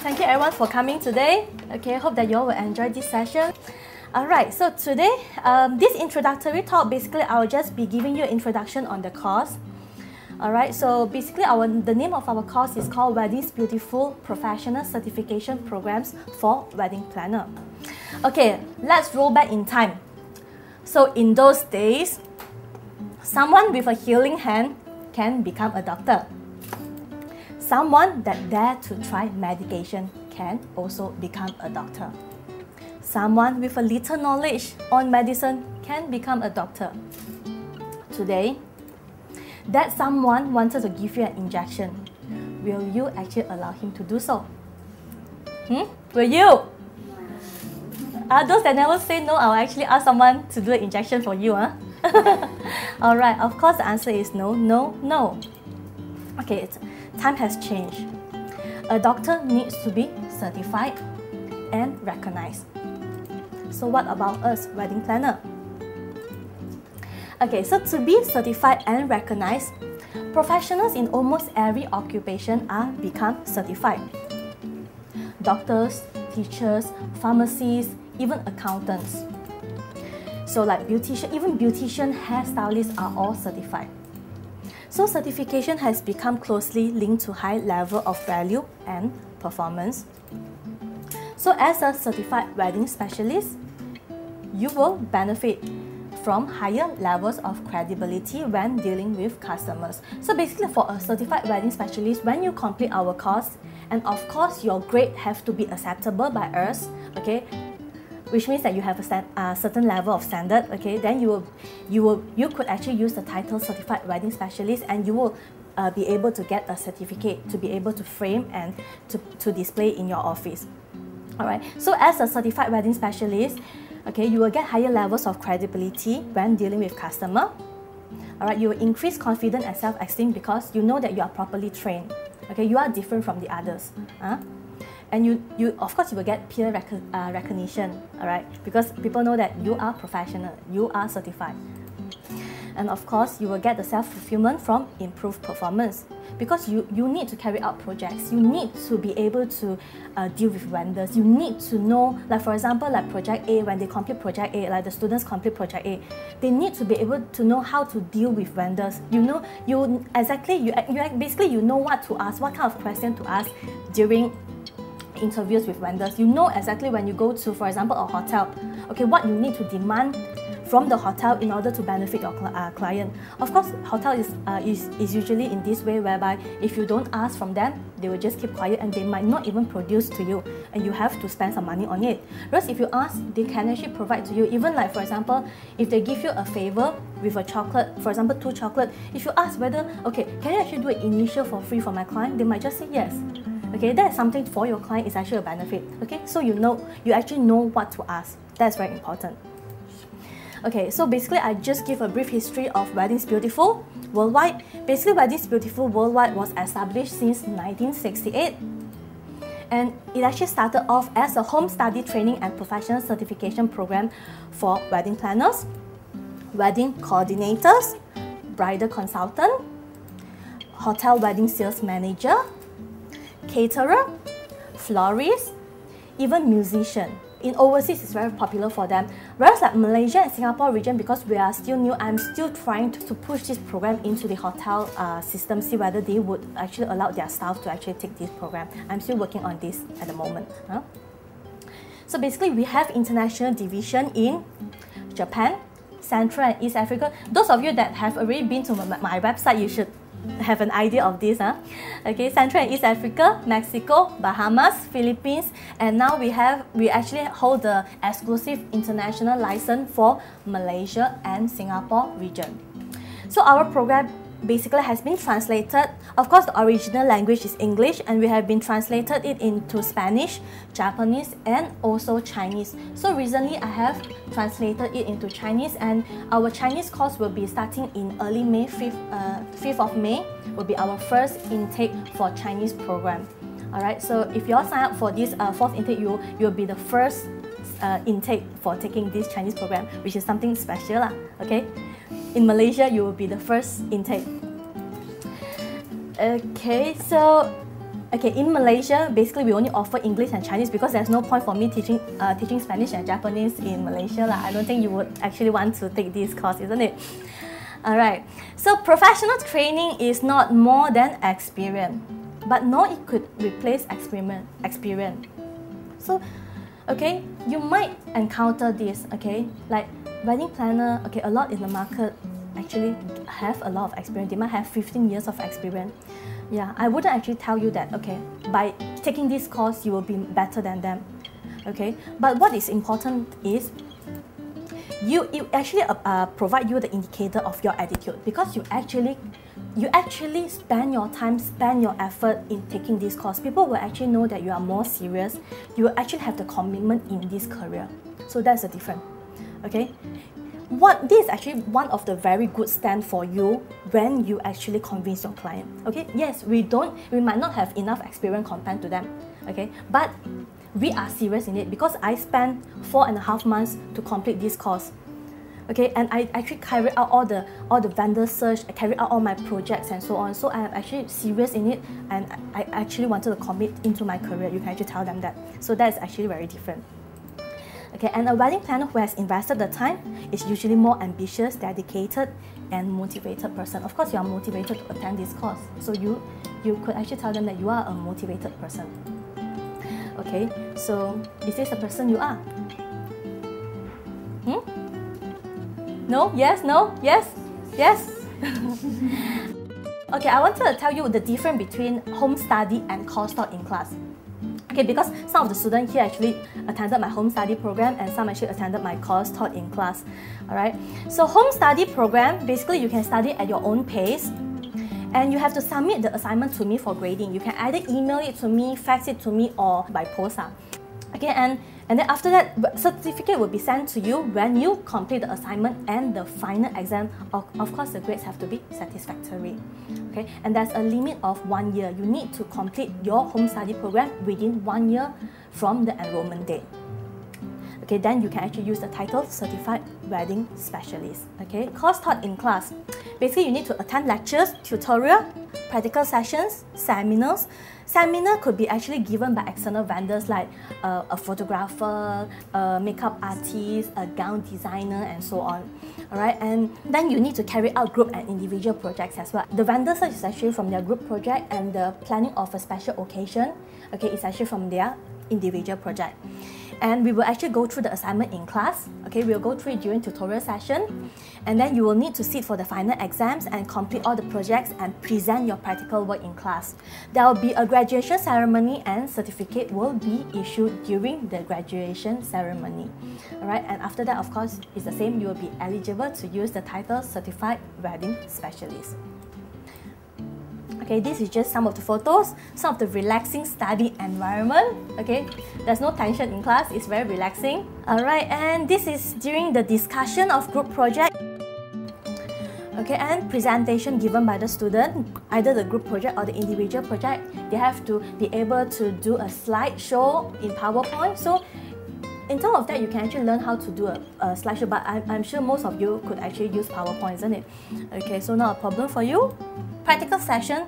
Thank you everyone for coming today. Okay, hope that you all will enjoy this session. Alright, so today, this introductory talk, basically I will just be giving you an introduction on the course. Alright, so basically the name of our course is called Weddings Beautiful Professional Certification Programs for Wedding Planner. Okay, let's roll back in time. So in those days, someone with a healing hand can become a doctor. Someone that dared to try medication can also become a doctor. Someone with a little knowledge on medicine can become a doctor. Today, that someone wanted to give you an injection. Will you actually allow him to do so? Will you? Those that never say no, I'll actually ask someone to do an injection for you. Alright, of course the answer is no, no, no. Okay, time has changed. A doctor needs to be certified and recognized. So what about us, wedding planner? Okay, so to be certified and recognized, professionals in almost every occupation are become certified. Doctors, teachers, pharmacists, even accountants. So like beautician, even beautician, hairstylists are all certified. So certification has become closely linked to high level of value and performance. So as a certified wedding specialist, you will benefit from higher levels of credibility when dealing with customers. So basically for a certified wedding specialist, when you complete our course, and of course your grade have to be acceptable by us, okay, which means that you have a certain level of standard, okay, then you could actually use the title certified wedding specialist, and you will be able to get a certificate to be able to frame and to display in your office. Alright, so as a certified wedding specialist, okay, you will get higher levels of credibility when dealing with customer. Alright, you will increase confidence and self-esteem because you know that you are properly trained. Okay, you are different from the others. And you of course you will get peer recognition, alright, because people know that you are professional, you are certified. And of course you will get the self-fulfillment from improved performance, because you need to carry out projects, you need to be able to deal with vendors, you need to know, like for example, like project A, when they complete project A, like the students complete project A, they need to be able to know how to deal with vendors. You know, basically you know what to ask, what kind of question to ask during interviews with vendors. You know exactly when you go to, for example, a hotel, okay, what you need to demand from the hotel in order to benefit your client. Of course, hotel is usually in this way, whereby if you don't ask from them, they will just keep quiet and they might not even produce to you, and you have to spend some money on it. Whereas if you ask, they can actually provide to you. Even like for example, if they give you a favor with a chocolate, for example 2 chocolate, if you ask whether, okay, can you actually do an initial for free for my client, they might just say yes. Okay, that's something for your client, is actually a benefit. Okay, so you actually know what to ask. That's very important. Okay, so basically I just give a brief history of Weddings Beautiful Worldwide. Basically, Weddings Beautiful Worldwide was established since 1968. And it actually started off as a home study training and professional certification program for wedding planners, wedding coordinators, bridal consultant, hotel wedding sales manager, caterer, florist, even musician. In overseas, it's very popular for them. Whereas like Malaysia and Singapore region, because we are still new, I'm still trying to push this program into the hotel system, see whether they would actually allow their staff to actually take this program. I'm still working on this at the moment. So basically, we have international division in Japan, Central and East Africa. Those of you that have already been to my website, you should have an idea of this. Okay, Central and East Africa, Mexico, Bahamas, Philippines, and now we actually hold the exclusive international license for Malaysia and Singapore region. So our program basically has been translated. Of course, the original language is English, and we have been translated it into Spanish, Japanese, and also Chinese. So recently I have translated it into Chinese, and our Chinese course will be starting in early May. 5th of May will be our first intake for Chinese program. Alright, so if you all sign up for this 4th intake, you'll be the first intake for taking this Chinese program, which is something special, okay? In Malaysia, you will be the first intake. Okay, so Okay, in Malaysia, basically we only offer English and Chinese because there's no point for me teaching Spanish and Japanese in Malaysia. I don't think you would actually want to take this course, isn't it? Alright, so professional training is not more than experience, but no, it could replace experience. So, okay, you might encounter this, okay, like wedding planner, okay, a lot in the market actually have a lot of experience. They might have 15 years of experience. Yeah, I wouldn't actually tell you that, okay, by taking this course, you will be better than them, okay? But what is important is, it actually provide you the indicator of your attitude, because you actually spend your time, spend your effort in taking this course. People will actually know that you are more serious. You will actually have the commitment in this career. So that's the difference, okay? This is actually one of the very good stand for you when you actually convince your client. Okay, yes, we might not have enough experience compared to them. Okay, but we are serious in it because I spent 4.5 months to complete this course. Okay, and I actually carried out all the vendor search, I carried out all my projects and so on. So I am actually serious in it, and I actually wanted to commit into my career. You can actually tell them that. So that is actually very different. Okay, and a wedding planner who has invested the time is usually more ambitious, dedicated, and motivated person. Of course, you are motivated to attend this course, so you could actually tell them that you are a motivated person. Okay, so is this the person you are? No? Yes? No? Yes? Yes? Okay, I wanted to tell you the difference between home study and course taught in class. Okay, because some of the students here actually attended my home study program and some actually attended my course taught in class. Alright, so home study program, basically you can study at your own pace and you have to submit the assignment to me for grading. You can either email it to me, fax it to me, or by post. Okay, and then after that, certificate will be sent to you when you complete the assignment and the final exam. Of course, the grades have to be satisfactory. Okay, and there's a limit of 1 year. You need to complete your home study program within 1 year from the enrollment date. Okay, then you can actually use the title Certified Wedding Specialist. Okay, course taught in class. Basically, you need to attend lectures, tutorial, practical sessions, seminars. Seminar could be actually given by external vendors like a photographer, a makeup artist, a gown designer, and so on. Alright, and then you need to carry out group and individual projects as well. The vendor search is actually from their group project, and the planning of a special occasion, okay, is actually from their individual project. And we will actually go through the assignment in class. Okay, we'll go through it during tutorial session, and then you will need to sit for the final exams and complete all the projects and present your practical work in class. There will be a graduation ceremony and certificate will be issued during the graduation ceremony. Alright, and after that, of course, it's the same. You will be eligible to use the title Certified Wedding Specialist. Okay, this is just some of the photos, some of the relaxing study environment. Okay, there's no tension in class, it's very relaxing. Alright, and this is during the discussion of group project. Okay, and presentation given by the student, either the group project or the individual project. They have to be able to do a slideshow in PowerPoint. So in terms of that, you can actually learn how to do a slideshow, but I'm sure most of you could actually use PowerPoint, isn't it? Okay, so not a problem for you. Practical session,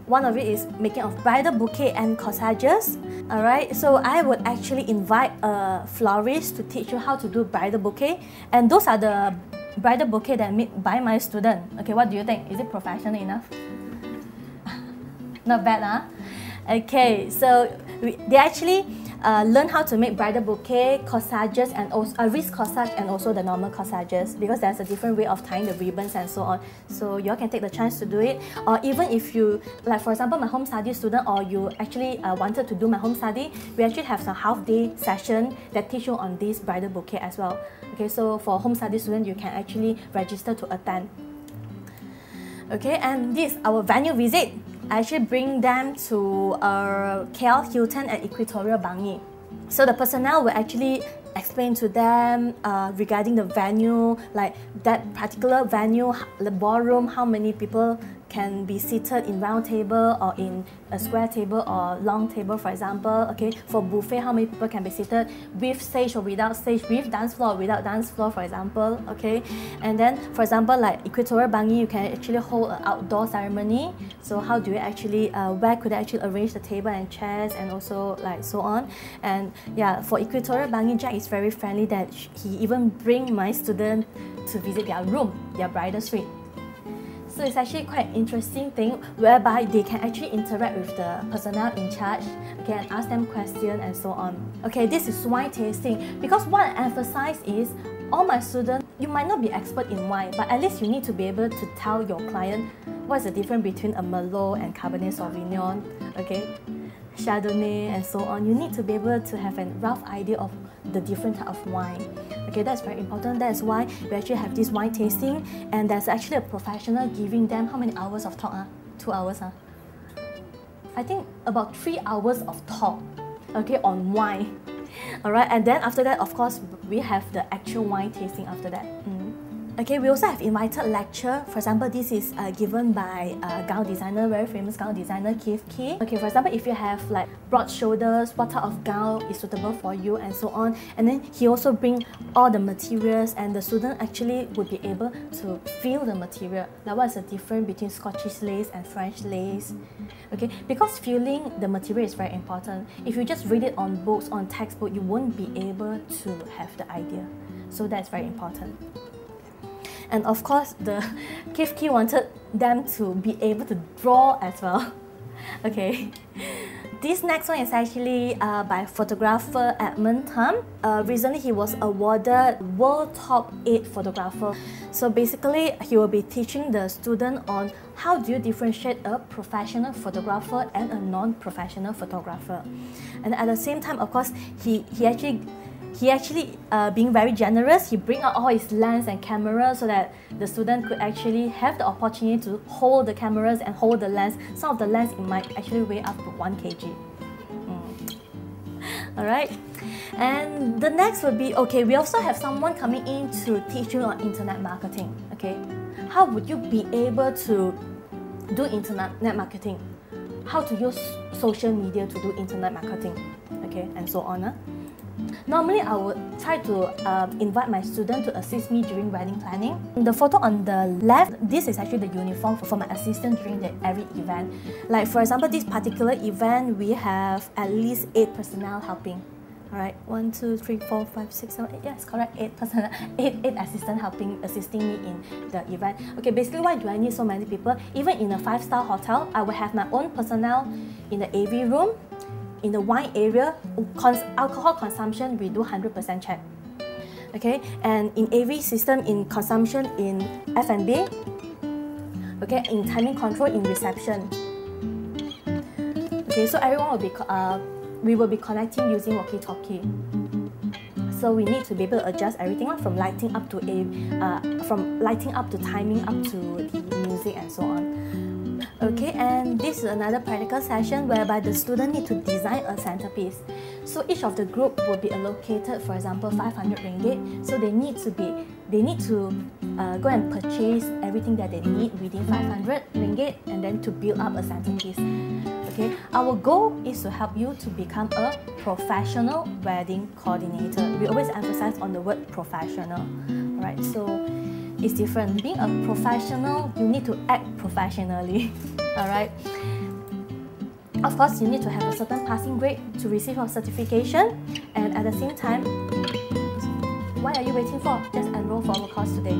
one of it is making of bridal bouquet and corsages. Alright, so I would actually invite a florist to teach you how to do bridal bouquet, and those are the bridal bouquet that are made by my student. Okay, what do you think? Is it professional enough? Not bad, huh? Okay, so they actually learn how to make bridal bouquet, corsages, and also wrist corsage, and also the normal corsages, because there's a different way of tying the ribbons and so on. So you all can take the chance to do it. Or even if you, like for example, my home study student, or you actually wanted to do my home study, we actually have some half-day session that teach you on this bridal bouquet as well. Okay, so for home study student, you can actually register to attend. Okay, and this is our venue visit. I actually bring them to KL Hilton at Equatorial Bangi. So the personnel will actually explain to them regarding the venue, like that particular venue, the ballroom, how many people can be seated in round table or in a square table or long table, for example. Okay, for buffet, how many people can be seated, with stage or without stage, with dance floor or without dance floor, for example. Okay, and then for example, like equatorial bangi, you can actually hold an outdoor ceremony. So how do you actually, where could I actually arrange the table and chairs, and also like so on. And yeah, for equatorial bangi, Jack is very friendly that he even bring my student to visit their room, their bridal suite. So it's actually quite interesting thing whereby they can actually interact with the personnel in charge, okay, and ask them questions and so on. Okay, this is wine tasting, because what I emphasize is all my students, you might not be expert in wine, but at least you need to be able to tell your client what's the difference between a Merlot and Cabernet Sauvignon, okay, Chardonnay and so on. You need to be able to have a rough idea of the different type of wine. Okay, that's very important. That's why we actually have this wine tasting, and there's actually a professional giving them how many hours of talk? 2 hours? I think about 3 hours of talk, okay, on wine. Alright, and then after that, of course, we have the actual wine tasting after that. Okay, we also have invited lecture. For example, this is given by a gown designer, very famous gown designer, Keith Key. Okay, for example, if you have like broad shoulders, what type of gown is suitable for you and so on. And then he also bring all the materials, and the student actually would be able to feel the material. Like what's the difference between Scottish lace and French lace? Okay, because feeling the material is very important. If you just read it on books, on textbook, you won't be able to have the idea. So that's very important. And of course, the Keith Key wanted them to be able to draw as well. Okay. This next one is actually by photographer Edmund Tam. Recently, he was awarded World Top 8 Photographer. So basically, he will be teaching the student on how do you differentiate a professional photographer and a non-professional photographer. And at the same time, of course, he actually being very generous, he bring out all his lens and cameras so that the student could actually have the opportunity to hold the cameras and hold the lens. Some of the lens, it might actually weigh up to 1 kg. Alright, and the next would be, okay, we also have someone coming in to teach you on internet marketing. Okay, how would you be able to do internet marketing? How to use social media to do internet marketing, okay, and so on. Normally, I would try to invite my student to assist me during wedding planning. The photo on the left, this is actually the uniform for my assistant during every event. Like for example, this particular event, we have at least 8 personnel helping. Alright, 1, 2, 3, 4, 5, 6, 7, 8, yes, correct, 8 personnel, 8 assistants assisting me in the event. Okay, basically, why do I need so many people? Even in a 5-star hotel, I will have my own personnel in the AV room. In the wine area, alcohol consumption, we do 100% check. Okay, and in AV system, in consumption, in F&B, okay, in timing control, in reception. Okay, so everyone will be, we will be connecting using walkie-talkie. So we need to be able to adjust everything from lighting up to timing up to the music and so on. Okay, and this is another practical session whereby the student need to design a centerpiece. So each of the group will be allocated, for example, 500 ringgit. So they need to go and purchase everything that they need within 500 ringgit, and then to build up a centerpiece. Okay, our goal is to help you to become a professional wedding coordinator. We always emphasize on the word professional. Alright, so it's different. Being a professional, you need to act professionally. Alright. Of course, you need to have a certain passing grade to receive your certification, and at the same time, what are you waiting for? Just enroll for our course today.